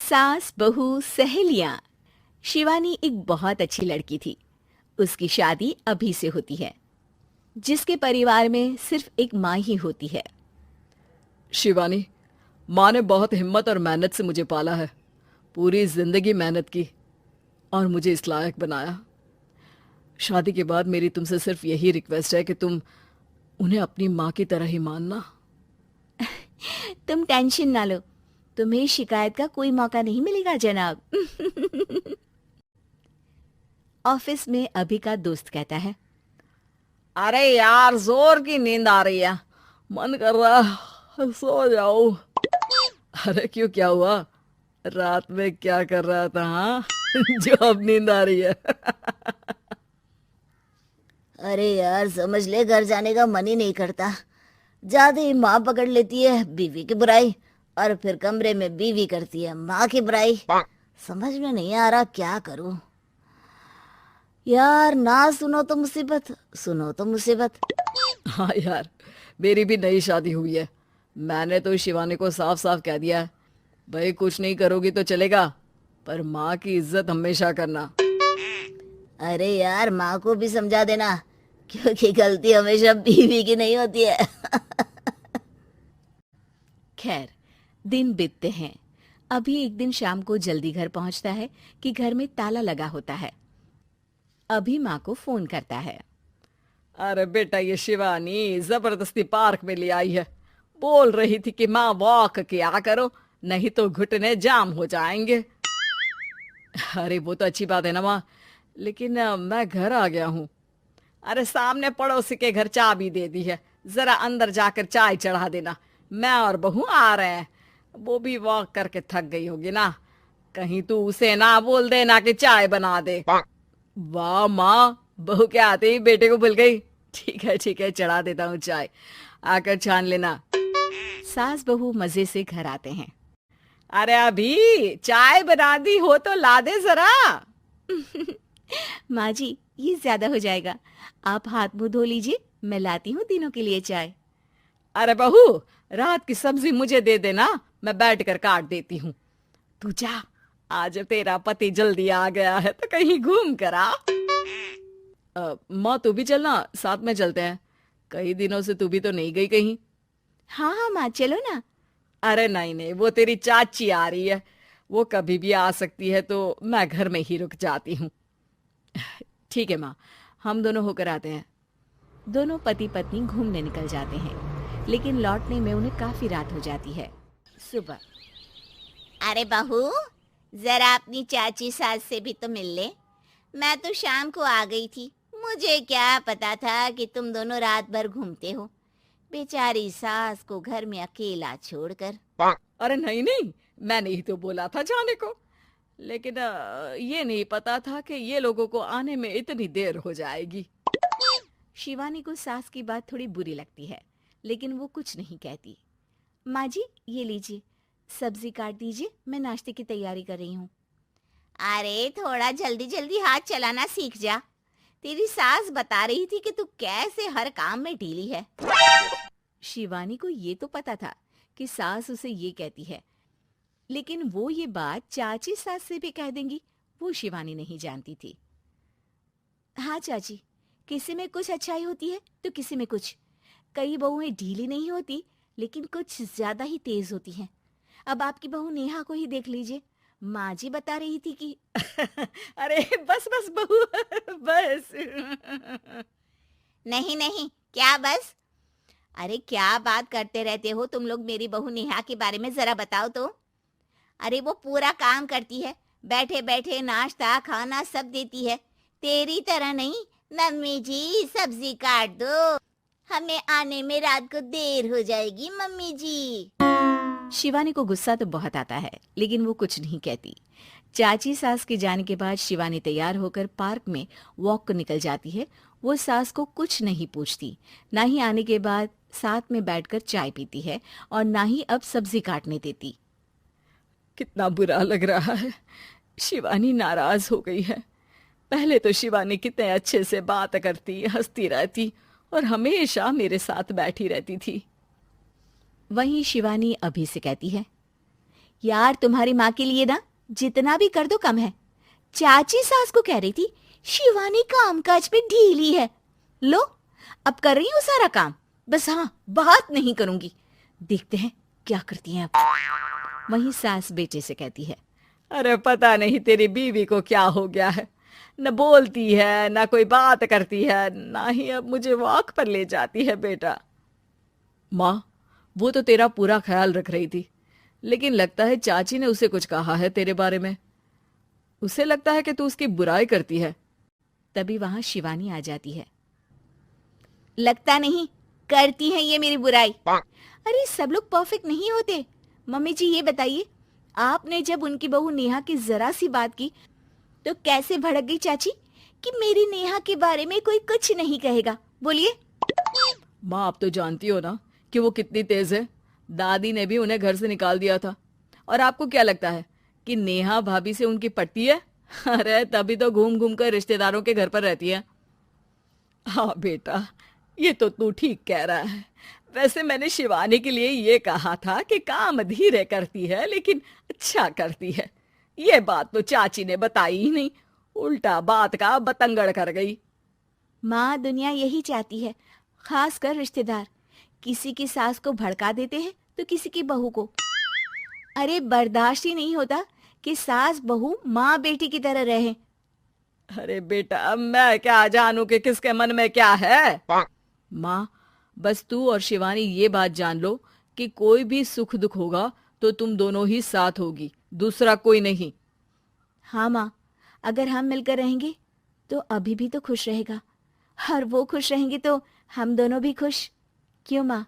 सास बहू सहेलियां। शिवानी एक बहुत अच्छी लड़की थी। उसकी शादी अभी से होती है, जिसके परिवार में सिर्फ एक माँ ही होती है। शिवानी, माँ ने बहुत हिम्मत और मेहनत से मुझे पाला है। पूरी जिंदगी मेहनत की और मुझे इस लायक बनाया। शादी के बाद मेरी तुमसे सिर्फ यही रिक्वेस्ट है कि तुम उन्हें अपनी माँ की तरह ही मानना। तुम टेंशन ना लो, तुम्हें शिकायत का कोई मौका नहीं मिलेगा जनाब। ऑफिस में अभी का दोस्त कहता है, अरे यार, जोर की नींद आ रही है, मन कर रहा है सो जाओ। अरे क्यों, क्या हुआ? रात में क्या कर रहा था हाँ? जो अब नींद आ रही है। अरे यार, समझ ले, घर जाने का मन ही नहीं करता। जाते ही माँ पकड़ लेती है बीवी की बुराई, और फिर कमरे में बीवी करती है माँ की बुराई। समझ में नहीं आ रहा क्या करूं। यार, ना सुनो तो मुसीबत, सुनो तो मुसीबत। हाँ यार, मेरी भी नई शादी हुई है। मैंने तो शिवानी को साफ साफ कह दिया है, भाई कुछ नहीं करोगी तो चलेगा, पर माँ की इज्जत हमेशा करना। अरे यार, माँ को भी समझा देना, क्योंकि गलती हमेशा बीवी की नहीं होती है। खैर, दिन बीतते हैं। अभी एक दिन शाम को जल्दी घर पहुंचता है कि घर में ताला लगा होता है। अभी माँ को फोन करता है। अरे बेटा, ये शिवानी जबरदस्ती पार्क में ले आई है। बोल रही थी कि माँ वॉक किया करो, नहीं तो घुटने जाम हो जाएंगे। अरे वो तो अच्छी बात है ना माँ, लेकिन मैं घर आ गया हूँ। अरे सामने पड़ोसी के घर चाबी दे दी है, जरा अंदर जाकर चाय चढ़ा देना। मैं और बहू आ रहे हैं। वो भी वॉक करके थक गई होगी ना, कहीं तू उसे ना बोल देना कि चाय बना दे। वाह माँ, बहू के आते ही बेटे को भूल गई। ठीक है, चढ़ा देता हूँ चाय, आकर छान लेना। सास बहू मजे से घर आते हैं। अरे अभी चाय बना दी हो तो ला दे जरा। माँ जी, ये ज्यादा हो जाएगा, आप हाथ मुंह धो लीजिए, मैं लाती हूँ तीनों के लिए चाय। अरे बहू, रात की सब्जी मुझे दे देना, मैं बैठ कर काट देती हूँ। तू जा, आज तेरा पति जल्दी आ गया है तो कहीं घूम कर आ। माँ तू भी चलना, साथ में चलते हैं। कई दिनों से तू भी तो नहीं गई कहीं। हाँ हाँ माँ, चलो ना। अरे नहीं नहीं, वो तेरी चाची आ रही है, वो कभी भी आ सकती है, तो मैं घर में ही रुक जाती हूँ। ठीक है माँ, हम दोनों होकर आते हैं। दोनों पति पत्नी घूमने निकल जाते हैं, लेकिन लौटने में उन्हें काफी रात हो जाती है। सुबह, अरे बहू, जरा अपनी चाची सास से भी तो मिल ले। मैं तो शाम को आ गई थी, मुझे क्या पता था कि तुम दोनों रात भर घूमते हो। बेचारी सास को घर में अकेला छोड़कर। अरे नहीं नहीं, मैंने ही तो बोला था जाने को, लेकिन ये नहीं पता था कि ये लोगों को आने में इतनी देर हो जाएगी। शिवानी को सास की बात थोड़ी बुरी लगती है, लेकिन वो कुछ नहीं कहती। माँ जी, ये लीजिए, सब्जी काट दीजिए, मैं नाश्ते की तैयारी कर रही हूँ। अरे थोड़ा जल्दी जल्दी हाथ चलाना सीख जा। तेरी सास बता रही थी कि तू कैसे हर काम में ढीली है। शिवानी को ये तो पता था कि सास उसे ये कहती है, लेकिन वो ये बात चाची सास से भी कह देंगी, वो शिवानी नहीं जानती थी। हाँ चाची, किसी में कुछ अच्छाई होती है तो किसी में कुछ। कई बहुएं ढीली नहीं होती, लेकिन कुछ ज्यादा ही तेज होती हैं। अब आपकी बहू नेहा को ही देख लीजिए, माँ जी बता रही थी कि अरे बस बस बहू, बस। नहीं नहीं, क्या बस? अरे क्या बात करते रहते हो तुम लोग मेरी बहू नेहा के बारे में, जरा बताओ तो। अरे वो पूरा काम करती है, बैठे बैठे नाश्ता खाना सब देती है। तेरी तरह नहीं, मम्मी जी सब्जी काट दो, हमें आने में रात को देर हो जाएगी मम्मी जी। शिवानी को गुस्सा तो बहुत आता है, लेकिन वो कुछ नहीं कहती। चाची सास के जाने के बाद शिवानी तैयार होकर पार्क में वॉक को निकल जाती है। वो सास को कुछ नहीं पूछती, ना ही आने के बाद साथ में बैठकर चाय पीती है, और ना ही अब सब्जी काटने देती। कितना बुरा लग रहा है, शिवानी नाराज हो गई है। पहले तो शिवानी कितने अच्छे से बात करती, हंसती रहती और हमेशा मेरे साथ बैठी रहती थी। वहीं शिवानी अभी से कहती है, यार तुम्हारी माँ के लिए ना जितना भी कर दो कम है। चाची सास को कह रही थी शिवानी कामकाज पे ढीली है। लो अब कर रही हूँ सारा काम, बस हाँ बात नहीं करूंगी। देखते हैं क्या करती हैं अब। वहीं सास बेटे से कहती है, अरे पता नहीं तेरी बीवी को क्या हो गया है, न बोलती है न कोई बात करती है, ना ही अब मुझे वॉक पर ले जाती है बेटा। माँ, वो तो तेरा पूरा ख्याल रख रही थी, लेकिन लगता है चाची ने उसे कुछ कहा है तेरे बारे में। उसे लगता है कि तू उसकी बुराई करती है। तभी वहां शिवानी आ जाती है। लगता नहीं, करती है ये मेरी बुराई। अरे सब लोग परफेक्ट नहीं होते। मम्मी जी ये बताइए, आपने जब उनकी बहू नेहा की जरा सी बात की तो कैसे भड़क गई चाची कि मेरी नेहा के बारे में कोई कुछ नहीं कहेगा। बोलिए। माँ, आप तो जानती हो ना कि वो कितनी तेज है। दादी ने भी उन्हें घर से निकाल दिया था। और आपको क्या लगता है कि नेहा भाभी से उनकी पटती है? अरे तभी तो घूम घूम कर रिश्तेदारों के घर पर रहती है। हाँ बेटा, ये तो तू ठीक कह रहा है। वैसे मैंने शिवानी के लिए ये कहा था कि काम धीरे करती है लेकिन अच्छा करती है। ये बात तो चाची ने बताई ही नहीं, उल्टा बात का बतंगड़ कर गई। माँ, दुनिया यही चाहती है, खासकर रिश्तेदार। किसी की सास को भड़का देते हैं तो किसी की बहू को। अरे बर्दाश्त ही नहीं होता कि सास बहू माँ बेटी की तरह रहे। अरे बेटा, मैं क्या जानूं कि किसके मन में क्या है। माँ, बस तू और शिवानी ये बात जान लो कि कोई भी सुख दुख होगा तो तुम दोनों ही साथ होगी, दूसरा कोई नहीं। हाँ माँ, अगर हम मिलकर रहेंगे तो अभी भी तो खुश रहेगा, और वो खुश रहेंगे तो हम दोनों भी खुश। क्यों माँ?